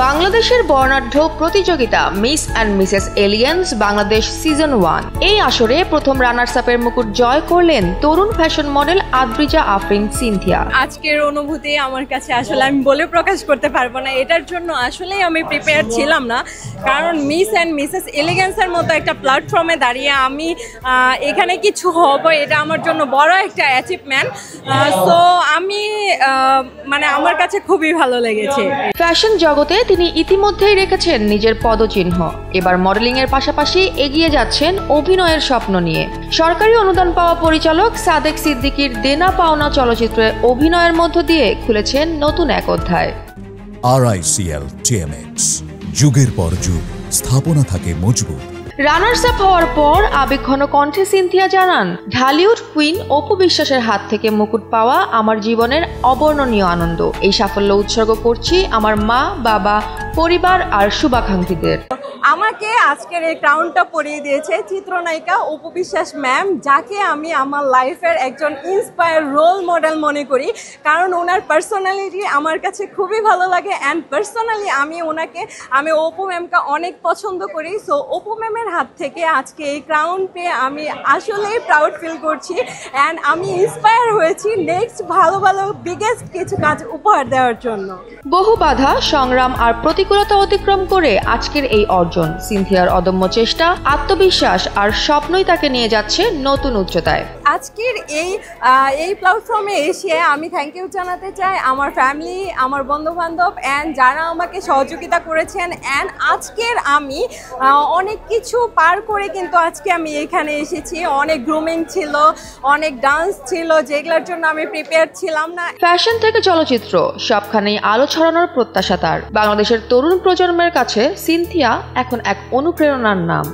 বাংলাদেশের বর্ণাঢ্য প্রতিযোগিতা miss and Mrs aliens Bangladesh season 1 এই আসরে প্রথম রানার্স আপের মুকুট জয় করলেন তরুণ ফ্যাশন মডেল আদ্রিজা আফরিন সিনথিয়া। আজকের অনুভূতি আমার কাছে আসলে আমি বলে প্রকাশ করতে পারবো না, এটার জন্য আসলেই আমি প্রিপেয়ার ছিলাম না, কারণ মিস অ্যান্ড মিসেস এলিগেন্সের মতো একটা প্ল্যাটফর্মে দাঁড়িয়ে আমি এখানে কিছু হব, এটা আমার জন্য বড় একটা অ্যাচিভমেন্ট। সো আমি আমার কাছে খুবই ভালো লেগেছে। ফ্যাশন জগতে তিনি ইতিমধ্যেই রেখেছেন নিজের পদচিহ্ন, এবার মডেলিং এর পাশাপাশি এগিয়ে যাচ্ছেন অভিনয়ের স্বপ্ন নিয়ে। সরকারি অনুদান পাওয়া পরিচালক সাদেক সিদ্দিকীর দেনা পাওনা চলচ্চিত্রে অভিনয়ের মধ্য দিয়ে খুলেছেন নতুন এক অধ্যায়। RICL TMX, যুগের পর যুগ স্থাপনা থাকে মজবুত। রানার্স আপ হওয়ার পর আবেগঘন কণ্ঠে সিনথিয়া জানান, ঢালিউড কুইন অপু বিশ্বাসের হাত থেকে মুকুট পাওয়া আমার জীবনের অবর্ণনীয় আনন্দ। এই সাফল্য উৎসর্গ করছি আমার মা, বাবা, পরিবার আর শুভাকাঙ্ক্ষীদের। আমাকে আজকের এই ক্রাউনটা পরিয়ে দিয়েছে চিত্রনায়িকা অপু বিশ্বাস ম্যাম, যাকে আমি আমার লাইফের একজন ইন্সপায়ার রোল মডেল মনে করি, কারণ ওনার পার্সোনালিটি আমার কাছে খুবই ভালো লাগে। অ্যান্ড পার্সোনালি আমি অপু ম্যামকে অনেক পছন্দ করি। সো অপু ম্যামের হাত থেকে আজকে এই ক্রাউন পেয়ে আমি আসলেই প্রাউড ফিল করছি। অ্যান্ড আমি ইন্সপায়ার হয়েছি নেক্সট ভালো ভালো বিগেস্ট কিছু কাজ উপহার দেওয়ার জন্য। বহু বাধা, সংগ্রাম আর প্রতিকূলতা অতিক্রম করে আজকের এই অর্জন। সিনথিয়ার অদম্য চেষ্টা, আত্মবিশ্বাস আর স্বপ্নই তাকে নিয়ে যাচ্ছে নতুন উচ্চতায়। আজকের এই প্ল্যাটফর্মে এসে আমি থ্যাংক ইউ জানাতে চাই আমার ফ্যামিলি, আমার বন্ধুবান্ধব অ্যান্ড যারা আমাকে সহযোগিতা করেছেন। অ্যান্ড আজকের আমি অনেক কিছু পার করে কিন্তু আজকে আমি এখানে এসেছি। অনেক গ্রুমিং ছিল, অনেক ডান্স ছিল, যেগুলোর জন্য আমি প্রিপেয়ার ছিলাম না। ফ্যাশন থেকে চলচ্চিত্র সবখানেই আলো ছড়ানোর প্রত্যাশা তার। বাংলাদেশের তরুণ প্রজন্মের কাছে সিনথিয়া এখন এক অনুপ্রেরণার নাম।